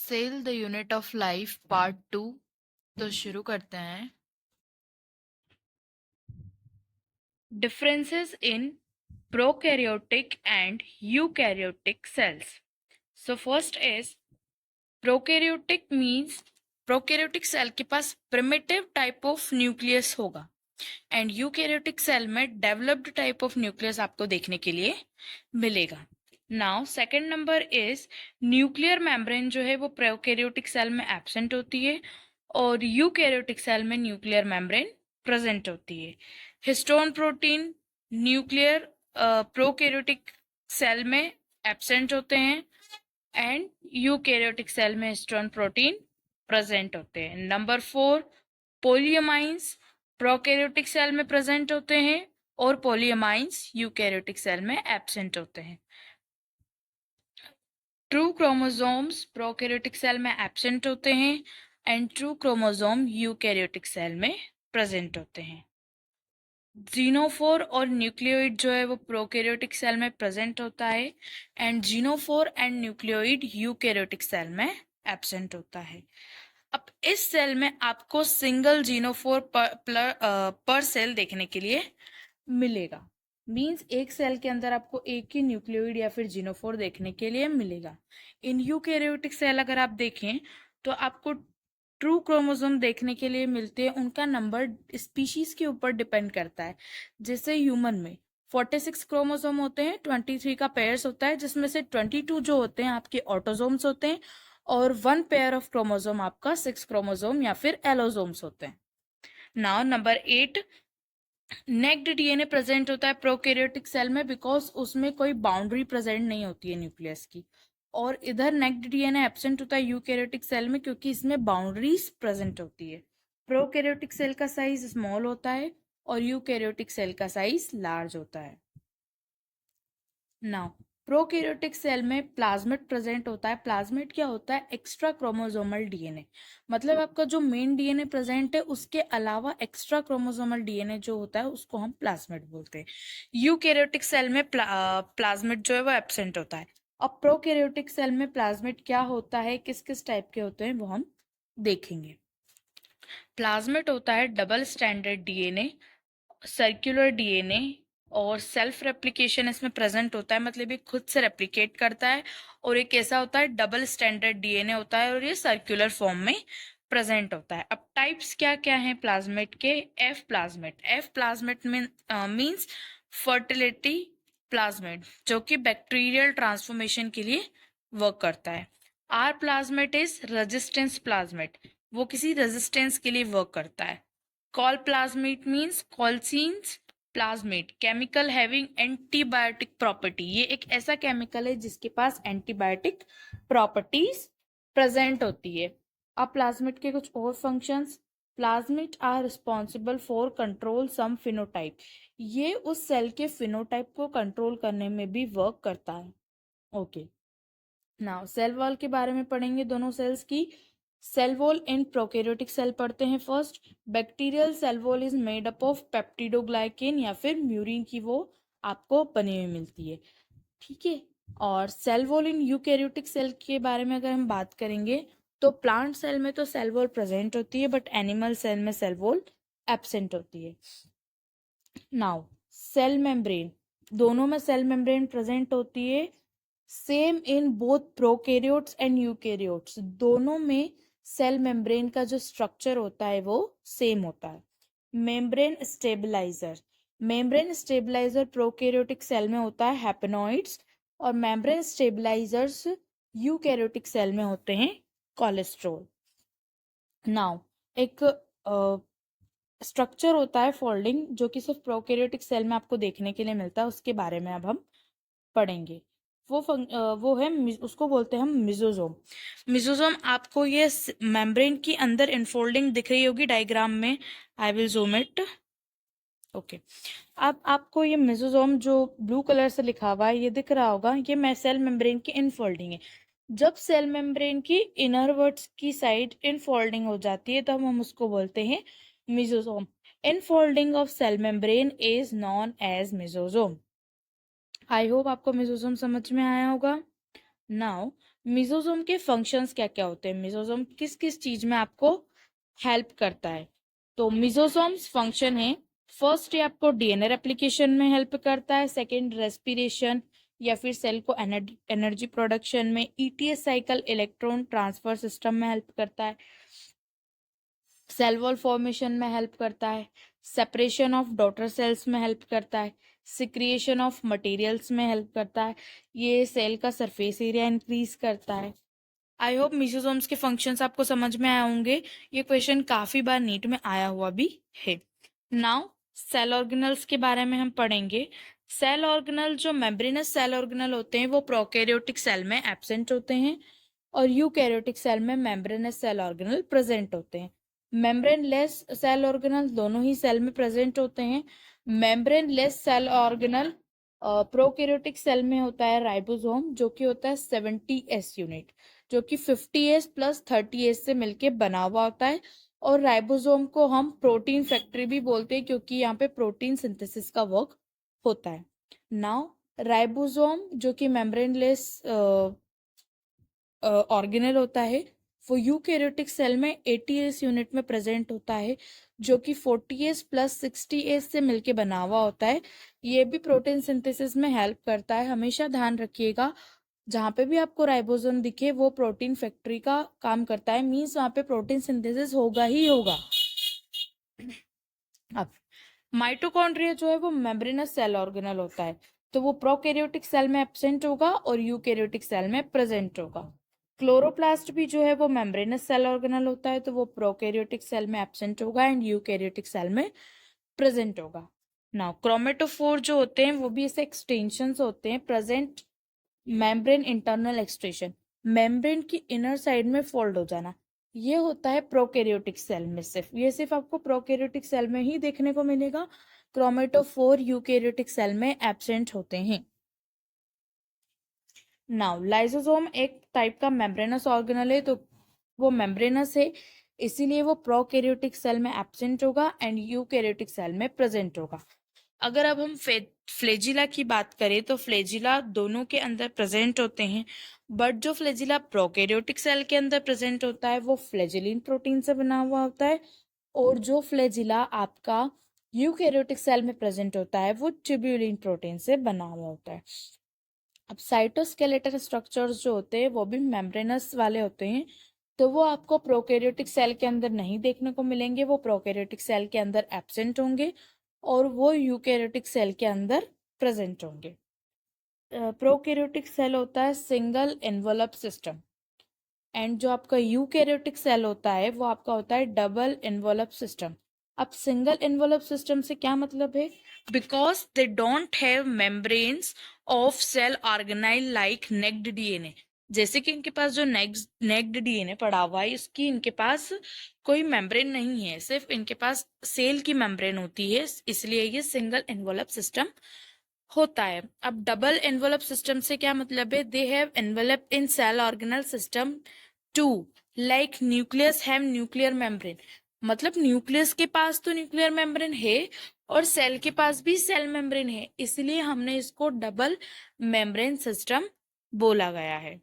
Cell the unit of life part 2। तो शुरू करते हैं। Differences in prokaryotic and eukaryotic cells. So first is prokaryotic means prokaryotic cell के पास primitive type of nucleus होगा and eukaryotic cell में developed type of nucleus आपको देखने के लिए मिलेगा। Now second number is nuclear membrane जो है वो प्रोकैरियोटिक सेल में एब्सेंट होती है और यूकैरियोटिक सेल में न्यूक्लियर मेम्ब्रेन प्रेजेंट होती है। Histone protein nuclear prokaryotic cell में एब्सेंट होते हैं एंड यूकैरियोटिक सेल में हिस्टोन प्रोटीन प्रेजेंट होते हैं। नंबर 4, पोलियमाइंस प्रोकैरियोटिक सेल में प्रेजेंट होते हैं और पोलियमाइंस यूकैरियोटिक सेल में एब्सेंट होते हैं। ट्रू क्रोमोसोम्स प्रोकैरियोटिक सेल में एब्सेंट होते हैं and true chromosome eukaryotic cell में प्रेजेंट होते हैं। जीनोफोर और न्यूक्लियोइड जो है वो प्रोकैरियोटिक सेल में प्रेजेंट होता है and genophore and nucleoid eukaryotic cell में एब्सेंट होता है। अब इस सेल में आपको सिंगल जीनोफोर पर सेल देखने के लिए मिलेगा। मींस एक सेल के अंदर आपको एक ही न्यूक्लियोइड या फिर जीनोफोर देखने के लिए मिलेगा। इन यूकैरियोटिक सेल अगर आप देखें तो आपको ट्रू क्रोमोसोम देखने के लिए मिलते हैं। उनका नंबर स्पीशीज के ऊपर डिपेंड करता है। जैसे ह्यूमन में 46 क्रोमोसोम होते हैं, 23 का पेयर्स होता है जिसमें से 22 जो होते हैं आपके ऑटोसोम्स होते हैं और 1 पेयर ऑफ क्रोमोसोम आपका 6 क्रोमोसोम या फिर एलोसोम्स होते हैं। Now number 8, naked DNA present होता है प्रोकैरियोटिक सेल में बिकॉज उसमें कोई बाउंड्री प्रेजेंट नहीं होती है न्यूक्लियस की। और इधर नेक्ड डीएनए एब्सेंट होता है यूकैरियोटिक सेल में क्योंकि इसमें बाउंड्रीज प्रेजेंट होती है। प्रोकैरियोटिक सेल का साइज स्मॉल होता है और यूकैरियोटिक सेल का साइज लार्ज होता है। नाउ प्रोकैरियोटिक सेल में प्लाज्मिड प्रेजेंट होता है। प्लाज्मिड क्या होता है? Extra chromosomal DNA. मतलब आपका जो मेन डीएनए प्रेजेंट है उसके अलावा एक्स्ट्रा क्रोमोसोमल डीएनए जो होता है उसको हम प्लाज्मिड बोलते हैं। यूकैरियोटिक सेल में प्लाज्मिड जो है वो एब्सेंट होता है। अब प्रोकैरियोटिक सेल में प्लाज्मिड क्या होता है, किस किस टाइप के होते हैं वो हम देखेंगे। प्लाज्मिड होता है double standard DNA, circular DNA और सेल्फ रेप्लिकेशन इसमें प्रेजेंट होता है। मतलब ये खुद से रेप्लिकेट करता है और एक ऐसा होता है डबल स्टैंडर्ड डीएनए होता है और ये सर्कुलर फॉर्म में प्रेजेंट होता है। अब टाइप्स क्या क्या हैं प्लाज्मिड के? F plasmid means fertility plasmid जो कि बैक्टीरियल ट्रांसफॉर्मेशन के लिए वर्क करता है। R plasmid is resistance plasmid, वो किसी रेजिस्टेंस के लिए वर्क करता है। Col plasmid means colicins plasmid, chemical having antibiotic property. ये एक ऐसा केमिकल है जिसके पास एंटीबायोटिक प्रॉपर्टीज प्रेजेंट होती है। अब प्लाज्मिड के कुछ और functions. Plasmid are responsible for control some phenotype, ये उस सेल के फिनोटाइप को कंट्रोल करने में भी वर्क करता है। ओके, नाउ सेल वॉल के बारे में पढ़ेंगे दोनों सेल्स की। Cell wall in prokaryotic cell पढ़ते हैं first. Bacterial cell wall is made up of peptidoglycan या फिर म्यूरिन की वो आपको बनी हुई मिलती है। ठीक है। और cell wall in eukaryotic cell के बारे में अगर हम बात करेंगे तो प्लांट सेल में तो सेल वॉल प्रेजेंट होती है बट एनिमल सेल में सेल वॉल एब्सेंट होती है। नाउ सेल मेम्ब्रेन, दोनों में सेल मेम्ब्रेन प्रेजेंट होती है। Same in both prokaryotes and eukaryotes, दोनों में सेल मेम्ब्रेन का जो स्ट्रक्चर होता है वो सेम होता है। Membrane stabiliser, membrane stabiliser prokaryotic cell में होता है हैपेनॉइड्स और मेम्ब्रेन स्टेबलाइजर्स यूकैरियोटिक सेल में होते हैं कोलेस्ट्रॉल। नाउ एक स्ट्रक्चर होता है फोल्डिंग जो कि सिर्फ प्रोकैरियोटिक सेल में आपको देखने के लिए मिलता है, उसके बारे में अब हम पढ़ेंगे। वो है उसको बोलते हैं हम मिजोजोम। मिजोजोम आपको ये मेम्ब्रेन की अंदर इनफोल्डिंग दिख रही होगी डायग्राम में। I will zoom it. Okay, अब आपको ये मिजोजोम जो ब्लू कलर से लिखा हुआ है ये दिख रहा होगा, ये सेल मेम्ब्रेन की इनफोल्डिंग है। जब सेल मेम्ब्रेन की इनर वर्ड्स की साइड इनफोल्डिंग हो जाती है तो हम उसको बोलते हैं mesosome. Infolding of cell membrane is known as mesosome. I hope आपको मिजोजोम समझ में आया होगा। नाउ मिजोसोम के फंक्शंस क्या क्या होते हैं, मिजोसोम किस किस चीज में आपको हेल्प करता है। तो मिजोसोम्स फंक्शन है, फर्स्ट ये आपको डीएनए रेप्लिकेशन में हेल्प करता है, सेकंड रेस्पिरेशन या फिर सेल को एनर्जी प्रोडक्शन में, ETS cycle electron transfer system में हेल्प करता है, सेल वॉल फॉर्मेशन में हेल्प करता है, सेपरेशन ऑफ डॉटर सेल्स में हेल्प करता है, सिक्रिएशन ऑफ मटेरियल्स में हेल्प करता है, ये सेल का सरफेस एरिया इंक्रीज करता है। आई होप मिसोसोम्स के फंक्शंस आपको समझ में आए होंगे, ये क्वेश्चन काफी बार नीट में आया हुआ भी है। नाउ सेल ऑर्गेनल्स के बारे में हम पढ़ेंगे। सेल ऑर्गेनल जो मेम्ब्रेनस सेल ऑर्गेनल होते हैं वो प्रोकैरियोटिक सेल में एब्सेंट होते हैं और यूकैरियोटिक सेल में मेम्ब्रेनस सेल ऑर्गेनल प्रेजेंट होते हैं। मेम्ब्रेन लेस सेल ऑर्गेनल दोनों ही सेल में प्रेजेंट होते हैं। Membrane less cell organelle prokaryotic cell में होता है राइबोसोम, जो कि होता है 70s यूनिट, जो कि 50s प्लस 30s से मिलके बना हुआ होता है। और राइबोसोम को हम प्रोटीन फैक्ट्री भी बोलते हैं क्योंकि यहाँ पे प्रोटीन सिंथेसिस का वर्क होता है। नाउ राइबोसोम जो कि मेम्ब्रेनलेस ऑर्गेनल होता है वो यूकैरियोटिक सेल में 80s यूनिट में प्रेजेंट होता है, जो कि 40s प्लस 60s से मिलके बना हुआ होता है। ये भी प्रोटीन सिंथेसिस में हेल्प करता है, हमेशा ध्यान रखिएगा जहाँ पे भी आपको राइबोसोम दिखे वो प्रोटीन फैक्ट्री का काम करता है, मीन्स वहाँ पे प्रोटीन सिंथेसिस होगा ही होगा। अब माइटोकॉन्ड्रिया जो है वो मेम्ब्रेनस सेल ऑर्गेनल होता है, तो वो प्रोकैरियोटिक सेल में एब्सेंट होगा और यूकैरियोटिक सेल में प्रेजेंट होगा। क्लोरोप्लास्ट भी जो है वो मेम्ब्रेनस सेल ऑर्गेनल होता है, तो वो प्रोकैरियोटिक सेल में एब्सेंट होगा एंड यूकैरियोटिक सेल में प्रेजेंट होगा। नाउ क्रोमेटोफोर जो होते हैं वो भी ऐसे एक्सटेंशंस होते हैं present membrane internal extension, membrane की इनर साइड में फोल्ड हो जाना, ये होता है प्रोकैरियोटिक सेल में। सिर्फ आपको प्रोकैरियोटिक सेल में ही देखने को मिलेगा, क्रोमेटोफोर यूकैरियोटिक सेल में एब्सेंट होते हैं। नाउ लाइसोसोम एक टाइप का मेम्ब्रेनस ऑर्गेनल है, तो वो मेम्ब्रेनस है इसीलिए वो प्रोकैरियोटिक सेल में एब्सेंट होगा एंड यूकैरियोटिक सेल में प्रेजेंट होगा। अगर अब हम फ्लेजिला की बात करें तो फ्लेजिला दोनों के अंदर प्रेजेंट होते हैं, बट जो फ्लेजिला प्रोकैरियोटिक सेल के अंदर प्रेजेंट होता है वो फ्लेजिलिन प्रोटीन से बना हुआ होता है, और जो फ्लेजिला आपका यूकैरियोटिक सेल में प्रेजेंट होता है वो ट्यूब्यूलिन प्रोटीन से बना हुआ होता है। अब साइटोस्केलेटल स्ट्रक्चर्स जो होते हैं वो भी मेम्ब्रेनस वाले होते हैं, तो वो आपको प्रोकैरियोटिक सेल के अंदर नहीं देखने को मिलेंगे, वो प्रोकैरियोटिक सेल के अंदर एब्सेंट होंगे और वो यूकैरियोटिक सेल के अंदर प्रेजेंट होंगे। प्रोकैरियोटिक सेल होता है सिंगल एनवलप सिस्टम एंड जो आपका यूकैरियोटिक सेल होता है वो आपका होता है डबल एनवलप सिस्टम। अब सिंगल एनवलप सिस्टम से क्या मतलब है, because they don't have membranes of cell organelle like naked DNA, जैसे कि इनके पास जो नेक्ड डीएनए पड़ा हुआ है इसकी इनके पास कोई मेम्ब्रेन नहीं है, सिर्फ इनके पास सेल की मेम्ब्रेन होती है, इसलिए ये सिंगल एनवलप सिस्टम होता है। अब डबल एनवलप सिस्टम से क्या मतलब है, they have envelope in cell organelle system too, like nucleus have nuclear membrane, मतलब न्यूक्लियस के पास तो न्यूक्लियर मेम्ब्रेन है और सेल के पास भी सेल मेम्ब्रेन है, इसलिए हमने इसको डबल मेम्ब्रेन सिस्टम बोला गया है।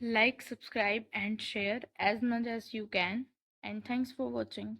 Like, subscribe and share as much as you can, and thanks for watching.